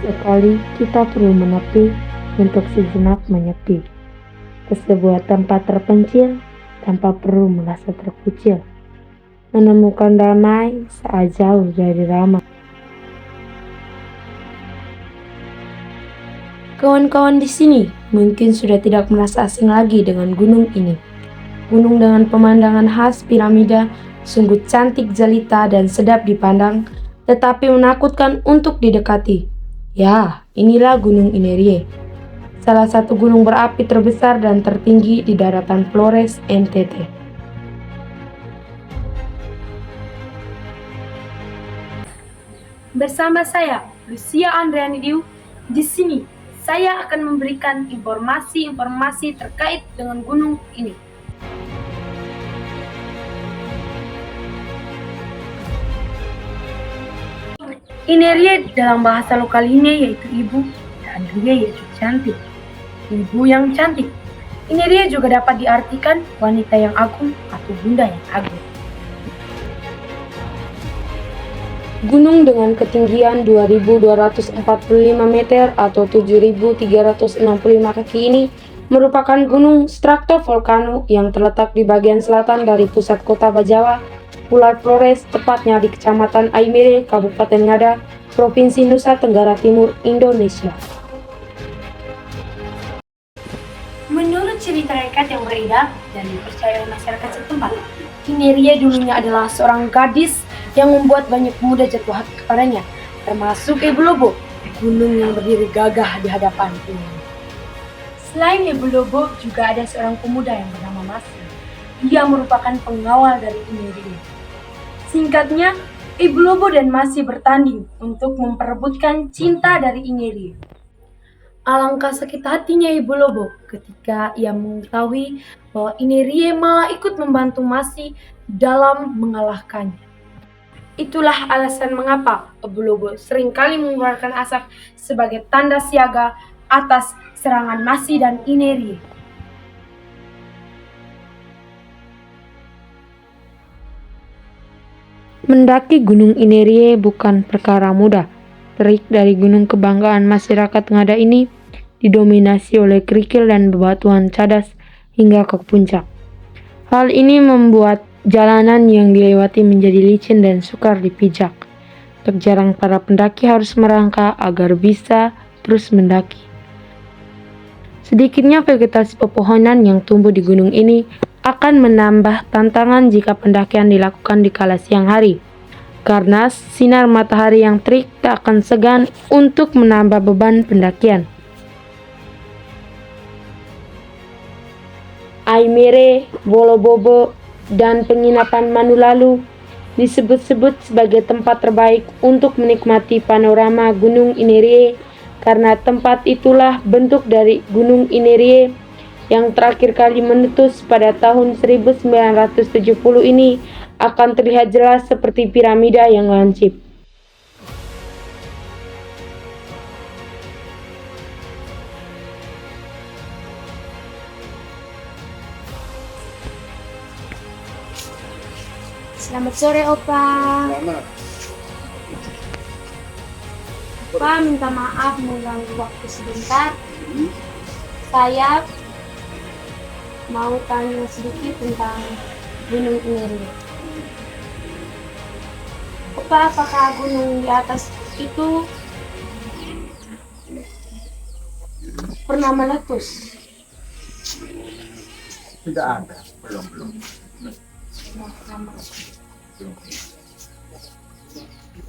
Sesekali kita perlu menepi untuk sejenak menyepi ke sebuah tempat terpencil tanpa perlu merasa terkucil, menemukan damai saat jauh dari ramai. Kawan-kawan di sini mungkin sudah tidak merasa asing lagi dengan gunung ini. Gunung dengan pemandangan khas piramida sungguh cantik jelita dan sedap dipandang, tetapi menakutkan untuk didekati. Ya, inilah Gunung Inerie, salah satu gunung berapi terbesar dan tertinggi di daratan Flores, NTT. Bersama saya, Lucia Andriani Diu, di sini saya akan memberikan informasi-informasi terkait dengan gunung ini. Inerie dalam bahasa lokal ini yaitu ibu dan Rie yaitu cantik. Ibu yang cantik. Inerie juga dapat diartikan wanita yang agung atau bunda yang agung. Gunung dengan ketinggian 2.245 meter atau 7.365 kaki ini merupakan gunung stratovolcano yang terletak di bagian selatan dari pusat kota Bajawa, Pulau Flores, tepatnya di Kecamatan Aimere, Kabupaten Ngada, Provinsi Nusa Tenggara Timur, Indonesia. Menurut cerita rekat yang beredar dan dipercaya oleh masyarakat setempat, Inerie dulunya adalah seorang gadis yang membuat banyak pemuda jatuh hati kepadanya, termasuk Ibu Lobo, gunung yang berdiri gagah di hadapan ini. Selain Ibu Lobo, juga ada seorang pemuda yang bernama Masi. Dia merupakan pengawal dari Inerie. Singkatnya, Ibu Lobo dan Masi bertanding untuk memperebutkan cinta dari Inerie. Alangkah sakit hatinya Ibu Lobo ketika ia mengetahui bahwa Inerie malah ikut membantu Masi dalam mengalahkannya. Itulah alasan mengapa Ibu Lobo seringkali mengeluarkan asap sebagai tanda siaga atas serangan Masi dan Inerie. Mendaki Gunung Inerie bukan perkara mudah. Terik dari gunung kebanggaan masyarakat Ngada ini didominasi oleh kerikil dan bebatuan cadas hingga ke puncak. Hal ini membuat jalanan yang dilewati menjadi licin dan sukar dipijak. Tak jarang para pendaki harus merangkak agar bisa terus mendaki. Sedikitnya vegetasi pepohonan yang tumbuh di gunung ini akan menambah tantangan jika pendakian dilakukan di kala siang hari, karena sinar matahari yang terik tak akan segan untuk menambah beban pendakian. Aimere, Bolobobo, dan penginapan Manulalu disebut-sebut sebagai tempat terbaik untuk menikmati panorama Gunung Inerie karena tempat itulah bentuk dari Gunung Inerie yang terakhir kali meletus pada tahun 1970 ini akan terlihat jelas seperti piramida yang lancip. Selamat sore Opa. Opa minta maaf mengganggu waktu sebentar. Saya mau tanya sedikit tentang Gunung Inerie. Opa, apakah gunung di atas itu pernah meletus? Tidak ada, belum.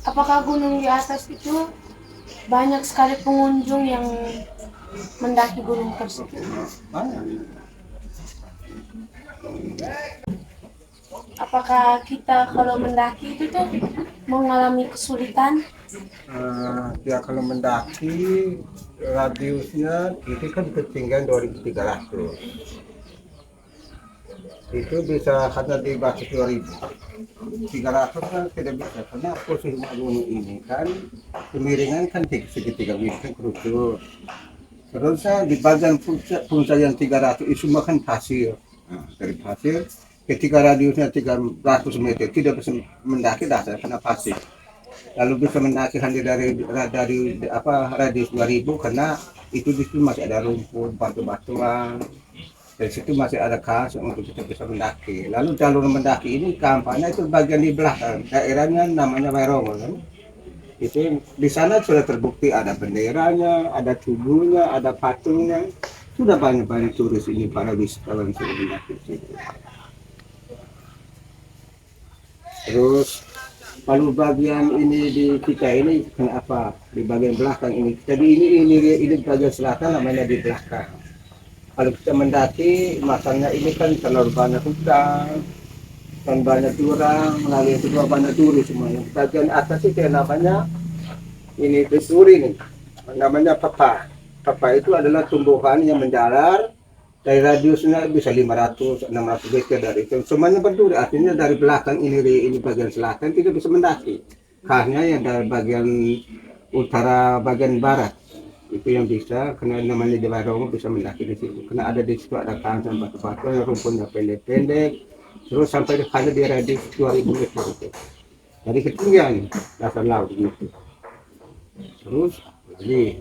Apakah gunung di atas itu banyak sekali pengunjung yang mendaki gunung tersebut? Apakah kita kalau mendaki itu tuh mengalami kesulitan? Ya kalau mendaki radiusnya itu kan ketinggian 2.300. Itu bisa hanya di batas 2.300 kan tidak bisa karena posisi gunung ini kan kemiringan kan segitiga kan kerucut. Terus di bagian puncak yang 300 itu semua kan pasir. Nah, dari pasir ketika radiusnya 300 meter tidak bisa mendaki dasar karena pasir. lalu bisa mendaki hanya dari apa radius 2000 karena itu di situ masih ada rumput, batu-batuan. Dari situ masih ada kas untuk kita bisa mendaki. Lalu jalur mendaki ini kampanye itu bagian di belakang, daerahnya namanya Wairongo kan. Itu di sana sudah terbukti ada benderanya, ada tubuhnya, ada patungnya. Sudah banyak turis ini para wisatawan sudah mendaki di situ. Terus kalau bagian ini di kita ini kenapa di bagian belakang ini? Jadi ini bagian selatan namanya di belakang. Kalau kita mendaki, makanya ini kan terlalu banyak hutan, dan banyak jurang, melalui itu juga banyak duri semuanya. Bagian atas itu yang namanya ini duri nih, namanya papa. Papa itu adalah tumbuhan yang menjalar dari radiusnya bisa 500-600 meter dari itu. Semuanya berduri, artinya dari belakang ini bagian selatan tidak bisa mendaki. Karena yang dari bagian utara, bagian barat itu yang bisa, karena namanya di Wairongo bisa mendaki di situ. Karena ada di situ ada kawasan batu-batu yang rumputnya pendek-pendek, terus sampai hanya di radius 2000 meter itu. Dari ketinggian dasar laut gitu. Terus lagi.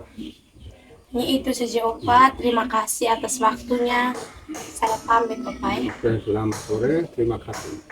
Ini itu saja Opa, terima kasih atas waktunya. Saya pamit Opa ya. Selamat sore, terima kasih.